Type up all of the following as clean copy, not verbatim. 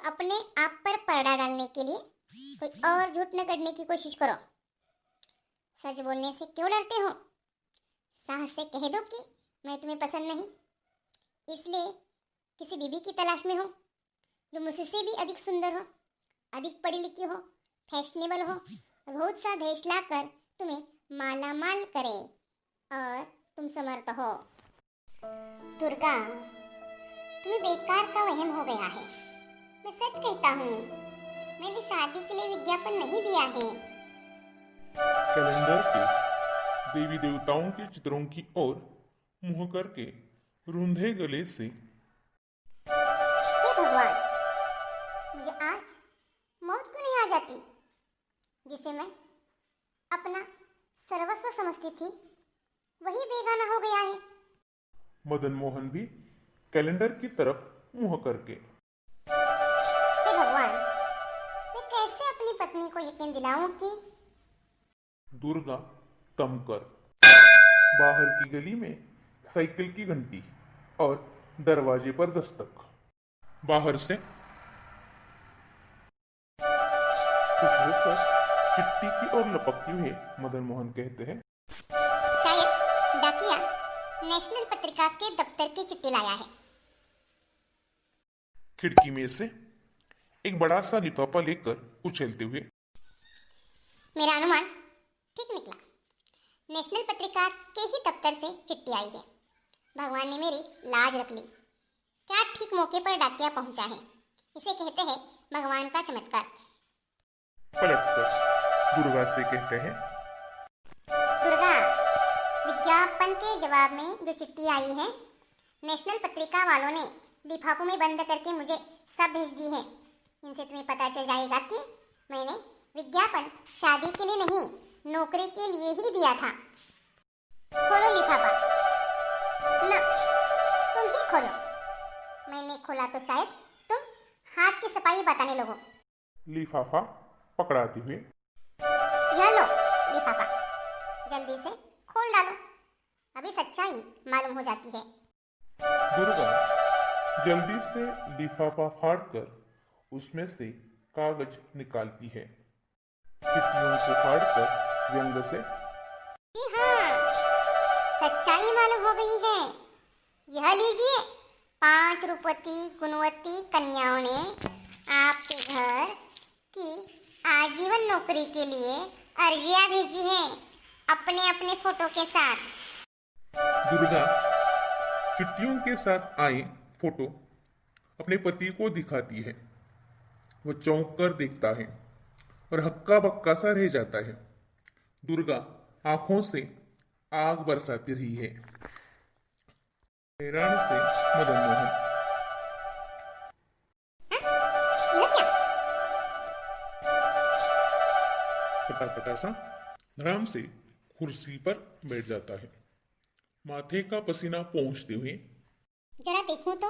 अपने आप पर पर्दा डालने के लिए कोई और झूठ न करने की कोशिश करो। सच बोलने से क्यों डरते हो? साहस से कह दो कि मैं तुम्हें पसंद नहीं, इसलिए किसी बीबी की तलाश में हो जो मुझसे भी अधिक सुंदर हो, अधिक पढ़ी लिखी हो, फैशनेबल हो और बहुत सा दहेज लाकर तुम्हें माला माल करे और तुम समर्थ हो। दुर्गा, तुम्हें बेकार का वहम हो गया है। मैं सच कहता हूँ, मैंने शादी के लिए विज्ञापन नहीं दिया है। कैलेंडर के देवी देवताओं के चित्रों की ओर मुंह करके रूंधे गले से, हे भगवान, मुझे आज मौत क्यों नहीं आ जाती? जिसे मैं अपना सर्वस्व समझती थी वही बेगाना हो गया है। मदन मोहन भी कैलेंडर की तरफ मुंह करके, हे भगवान, मैं कैसे अपनी पत्नी को यकीन दिलाऊं कि दुर्गा तमकर बाहर की गली में साइकिल की घंटी और दरवाजे पर दस्तक। बाहर से खुश होकर चिट्ठी की ओर लपकते हुए मदन मोहन कहते हैं, शायद डाकिया नेशनल पत्रिका के दफ्तर की चिट्ठी लाया है। खिड़की में से एक बड़ा सा लिफाफा लेकर उछलते हुए, मेरा अनुमान ठीक निकला। नेशनल पत्रिका के ही दफ्तर से चिट्ठी आई है। भगवान ने मेरी लाज रख ली। क्या ठीक मौके पर डाकिया पहुंचा है। इसे कहते हैं भगवान का चमत्कार। पलटकर दुर्गा से कहते हैं, दुर्गा, विज्ञापन के जवाब में जो चिट्ठी आई है, नेशनल पत्रिका वालों ने लिफाफों में बंद करके मुझे सब भेज दी है। इनसे तुम्हें पता चल जाएगा कि मैंने विज्ञापन शादी के लिए नहीं, नौकरी के लिए ही दिया था। खोलो लिफाफा। ना, तुम ही खोलो। मैंने खोला तो शायद तुम हाथ की सफाई बताने लगो। लिफाफा पकड़ाते हुए, यह लो लिफाफा, जल्दी से खोल डालो, अभी सच्चाई मालूम हो जाती है। दुर्गा जल्दी से लिफाफा फाड़कर उसमें से कागज निकालती है। चिट्ठियों को फाड़कर व्यंग से, जी हाँ, सच्चाई मालूम हो गई है। यह लीजिए, 5 रूपवती गुणवती कन्याओं ने आपके घर की आजीवन नौकरी के लिए अर्जियां भेजी हैं, अपने अपने फोटो के साथ। दुर्गा चिट्ठियों के साथ आए फोटो अपने पति को दिखाती है। वह चौंक कर देखता है और हक्का बक्का सा रह जाता है। दुर्गा आंखों से आग बरसाती रही है। हैरान से मदन मोहन, यह क्या? खटाखटा सा आराम से कुर्सी पर बैठ जाता है, माथे का पसीना पोंछते हुए जरा देखूं तो।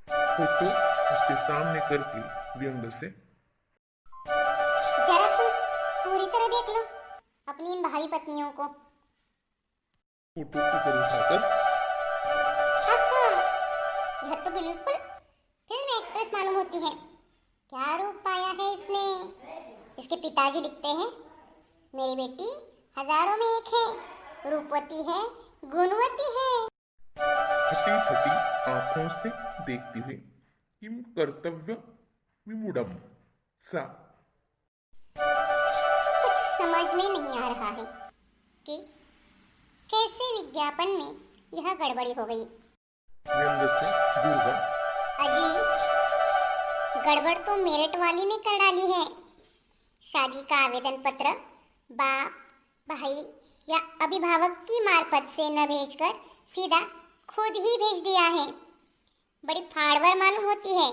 फोटो उसके सामने करके व्यंग से, जरा तुम पूरी तरह देख लो अपनी इन भावी पत्नियों को। फोटो ऊपर उठाकर, आहा, यह तो बिल्कुल फिल्म एक्ट्रेस मालूम होती है। क्या रूप पाया है इसने। इसके पिताजी लिखते हैं, मेरी बेटी हजारों में एक है, रूपवती है, गुणवती है। फटी फटी आंखों से देखते हुए किम कर्तव्य विमूढ़म सा, कुछ समझ में नहीं आ रहा है कि कैसे विज्ञापन में यह गड़बड़ी हो गई। व्यंग से दुर्गा, अजी, गड़बड़ तो मेरठ वाली ने कर डाली है। शादी का आवेदन पत्र बाप, भाई या अभिभावक की मार्फत से न भेजकर सीधा खुद ही भेज दिया है। बड़ी फाड़वर मालूम होती है।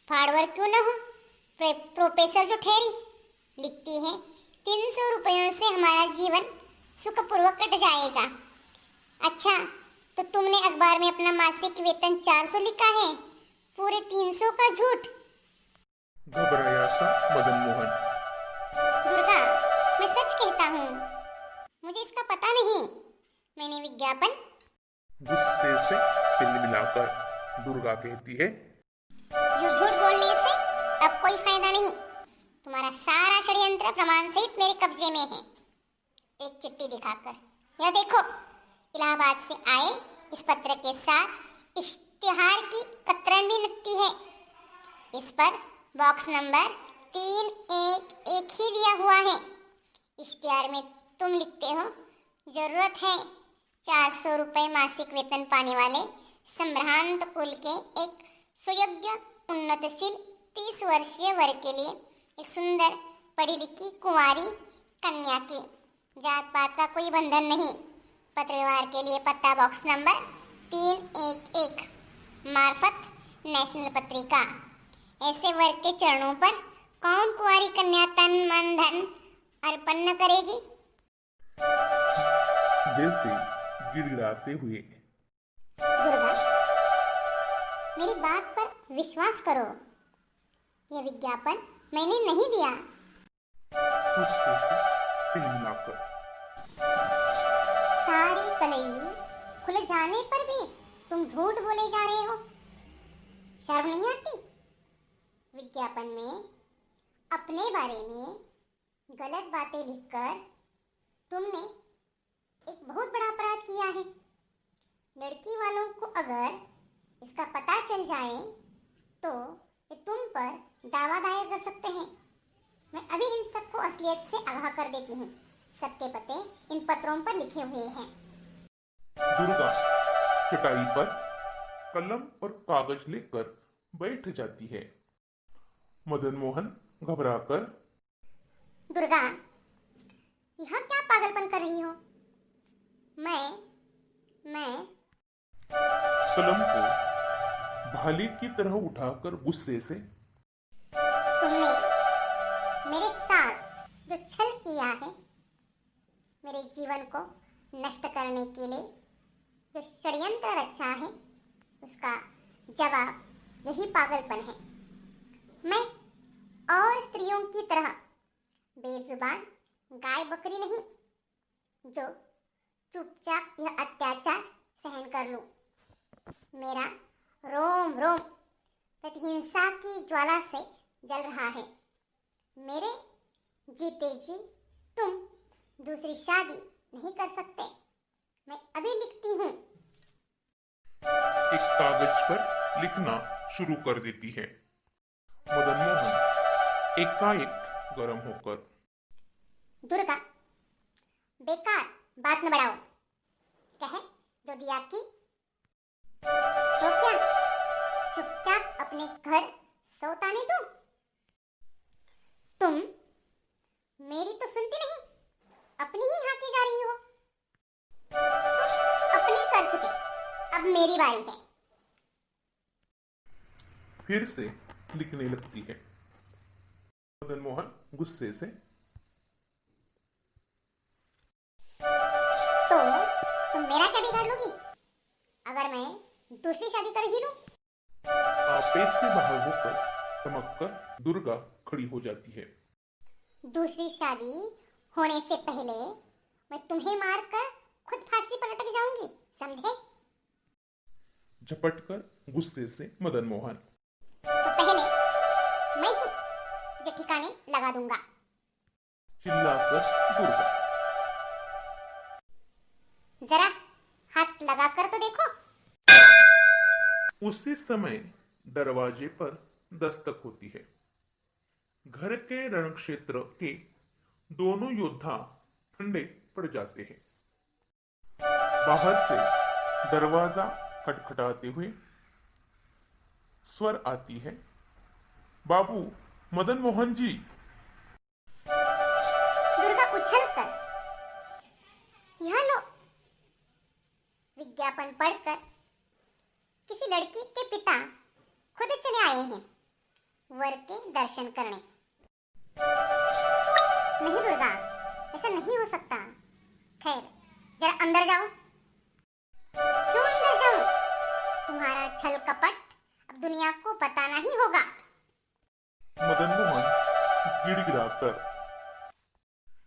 फाड़वर क्यों न हो, प्रोफेसर जो ठहरी, लिखती है 300 रुपयों से हमारा जीवन सुखपूर्वक कट जाएगा। अच्छा, तो तुमने अखबार में अपना मासिक वेतन 400 लिखा है, पूरे 300 का झूठ। घबराया सा मदन मोहन, दुर्गा, मैं सच कहता हूँ, मुझे इसका पता नहीं। मैंने विज्ञापन, गुस्से से तिल मिलाकर दुर्गा कहती है, यूं झूठ बोलने से कोई फायदा नहीं। तुम्हारा सारा षड्यंत्र प्रमाण सहित मेरे कब्जे में है। एक चिट्ठी दिखाकर, यह देखो, इलाहाबाद से आए इस पत्र के साथ इश्तिहार की कतरन भी लगती है। इस पर बॉक्स नंबर 311 ही दिया हुआ है। इश्तिहार में तुम लिखते हो, जरूरत है 400 रुपये मासिक वेतन पाने वाले संभ्रांत कुल के एक सुयोग्य उन्नतशील 30 वर्षीय वर के लिए एक सुंदर पढ़ी लिखी कुंवारी कन्या की। जात पात का कोई बंधन नहीं। पत्र व्यवहार के लिए पता बॉक्स नंबर 311 मार्फत नेशनल पत्रिका। ऐसे वर्ग के चरणों पर कौन कुंवारी कन्या तन मन धन अर्पण न करेगी। जैसे गिड़गिड़ाते हुए, दुर्गा, मेरी बात पर विश्वास करो। यह विज्ञापन मैंने नहीं दिया। गुस्से से तिलमिलाकर, सारी कलई खुले जाने पर भी तुम झूठ बोले जा रहे हो। शर्म नहीं आती? विज्ञापन में अपने बारे में गलत बातें लिखकर तुमने एक बहुत बड़ा अपराध किया है। लड़की वालों को अगर इसका पता चल जाए तो ये तुम पर दावा दायर कर सकते हैं। मैं अभी इन सबको असलियत से आगाह कर देती हूँ। सबके पते इन पत्रों पर लिखे हुए हैं। दुर्गा चटाई पर कलम और कागज लेकर बैठ जाती है। मदन मोहन घबराकर, दुर्गा, यह क्या पागलपन कर रही हो? मैं कलम को भाले की तरह उठाकर गुस्से से, तुमने मेरे साथ जो छल किया है, मेरे जीवन को नष्ट करने के लिए जो षड्यंत्र रचा है, उसका जवाब यही पागलपन है। मैं और स्त्रियों की तरह बेजुबान गाय बकरी नहीं, जो चुपचाप यह अत्याचार सहन कर लूं। मेरा रोम रोम प्रतिहिंसा की ज्वाला से जल रहा है। मेरे जीते जी तुम दूसरी शादी नहीं कर सकते। मैं अभी लिखती हूँ। एक कागज पर लिखना शुरू कर देती है। मदन मोहन एकाएक गर्म होकर, दुर्गा, बेकार बात न बढ़ाओ। कहे जो दिया की, तो क्या चुपचाप अपने घर सौताने दो? तुम मेरी तो सुनती नहीं, अपनी ही हाकी जा रही हो। तुम अपनी कर चुके, अब मेरी बारी है। फिर से लिखने लगती है। मदन मोहन गुस्से से, तो तुम मेरा क्या बिगाड़ लोगी अगर मैं दूसरी शादी कर ही लूं? आपेट से बाहर होकर चमककर दुर्गा खड़ी हो जाती है। दूसरी शादी होने से पहले मैं तुम्हें मारकर खुद फांसी पर लटक जाऊंगी, समझे? झपटकर गुस्से से मदन मोहन, तो पहले मैं ही तुझे ठिकाने लगा दूंगा। चिल्लाकर दुर्गा, जरा हाथ लगा कर तो देखो। उसी समय दरवाजे पर दस्तक होती है। घर के रणक्षेत्र के दोनों योद्धा ठंडे पड़ जाते हैं। बाहर से दरवाजा खटखटाते हुए स्वर आती है, बाबू मदन मोहन जी। दुर्गा उछलकर, यह लो। विज्ञापन पढ़कर किसी लड़की के पिता खुद चले आए हैं वर के दर्शन करने। नहीं दुर्गा, ऐसा नहीं हो सकता। खैर, जरा अंदर जाओ। क्यों अंदर जाऊं? तुम्हारा छल कपट अब दुनिया को बताना ही होगा। मदन मोहन गिड़गिड़ाकर,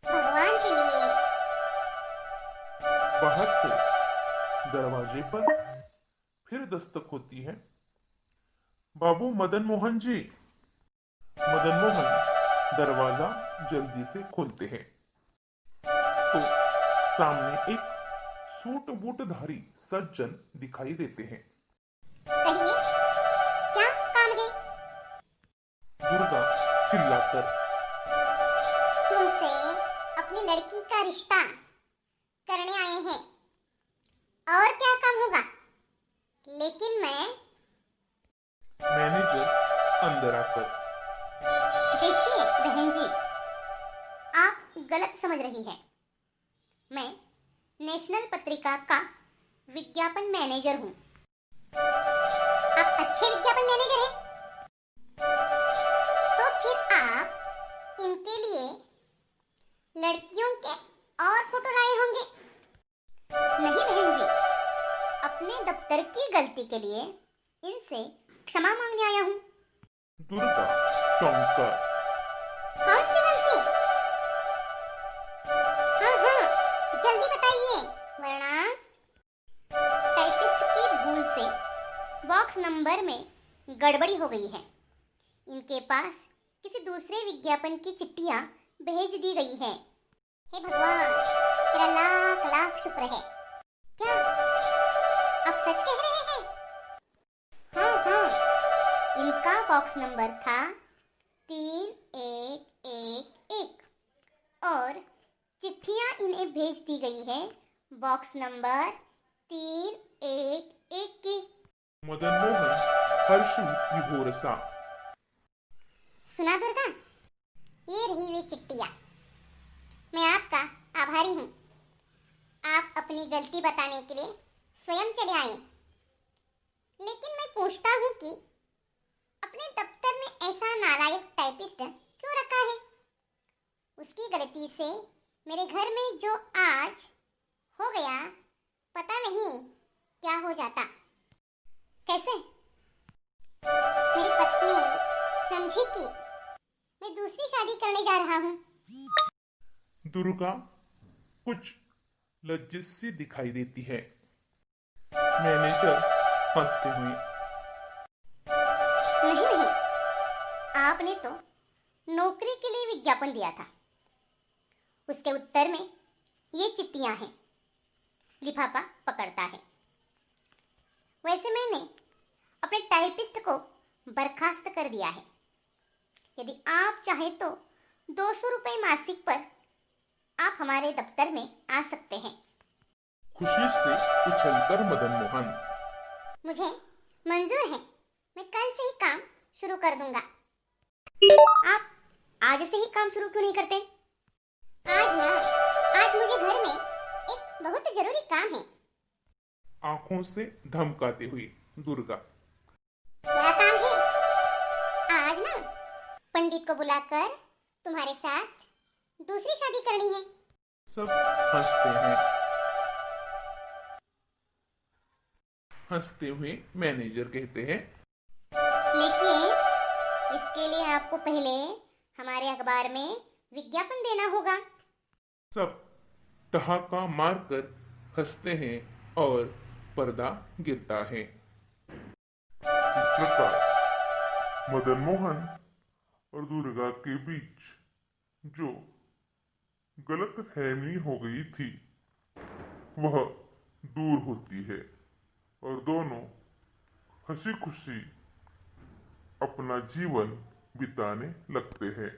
भगवान के लिए। बाहर से दरवाजे पर फिर दस्तक होती है, बाबू मदन मोहन जी। मदन मोहन दरवाजा जल्दी से खोलते हैं तो सामने एक सूट बूटधारी सज्जन दिखाई देते हैं। कहिए, क्या काम है? दुर्गा चिल्लाकर, तुमसे अपनी लड़की का रिश्ता करने आए हैं, और क्या काम होगा? लेकिन मैनेजर अंदर आकर, देखिए बहन जी, आप गलत समझ रही हैं। मैं नेशनल पत्रिका का विज्ञापन मैनेजर हूँ। आप अच्छे विज्ञापन मैनेजर हैं, तो फिर आप इनके लिए लड़कियों के और फोटो लाए होंगे। नहीं बहन जी, अपने दफ्तर की गलती के लिए इनसे क्षमा मांगने आया हूँ। दुर्गा चौंककर, कौन सी गलती? हाँ हाँ, जल्दी बताइए, वरना टाइपिस्ट की भूल से बॉक्स नंबर में गड़बड़ी हो गई है। इनके पास किसी दूसरे विज्ञापन की चिट्ठियां भेज दी गई हैं। हे भगवान, तेरा लाख लाख शुक्र है। क्या आप सच कह रहे हैं? हाँ हाँ, इनका बॉक्स नंबर था 3111 और चिट्ठियां इन्हें भेज दी गई है बॉक्स नंबर 311 की। मदन मोहन हर्ष विभोर सा, सुना दुर्गा, ये रही वे चिट्ठियां। मैं आपका आभारी हूँ। आप अपनी गलती बताने के लिए स्वयं चले आए। लेकिन मैं पूछता हूँ कि अपने दफ्तर में ऐसा नालायक टाइपिस्ट क्यों रखा है? उसकी गलती से मेरे घर में जो आज हो गया, पता नहीं क्या हो जाता। कैसे? मेरी पत्नी समझी कि मैं दूसरी शादी करने जा रहा हूँ। दुर्गा कुछ लज्जित सी दिखाई देती है। मैनेजर हंसते हुए, नहीं नहीं, आपने तो नौकरी के लिए विज्ञापन दिया था, उसके उत्तर में ये चिट्ठियां हैं। लिफाफा पकड़ता है। वैसे मैंने अपने टाइपिस्ट को बर्खास्त कर दिया है। यदि आप चाहें तो 200 रुपये मासिक पर आप हमारे दफ्तर में आ सकते हैं। खुशी से उछलकर मदन मोहन, मुझे मंजूर है। मैं कल से ही काम शुरू कर दूंगा। आप आज से ही काम शुरू क्यों नहीं करते? आज मुझे घर में एक बहुत जरूरी काम है। आंखों से धमकाते हुए दुर्गा, क्या काम है? आज ना पंडित को बुलाकर तुम्हारे साथ दूसरी शादी करनी है। सब हंसते हैं। हंसते हुए मैनेजर कहते हैं, लेकिन इसके लिए आपको पहले हमारे अखबार में विज्ञापन देना होगा। सब ठहाका मारकर हंसते हैं और पर्दा गिरता है। इस प्रकार मदन मोहन और दुर्गा के बीच जो गलतफहमी हो गई थी वह दूर होती है और दोनों हंसी खुशी अपना जीवन बिताने लगते हैं।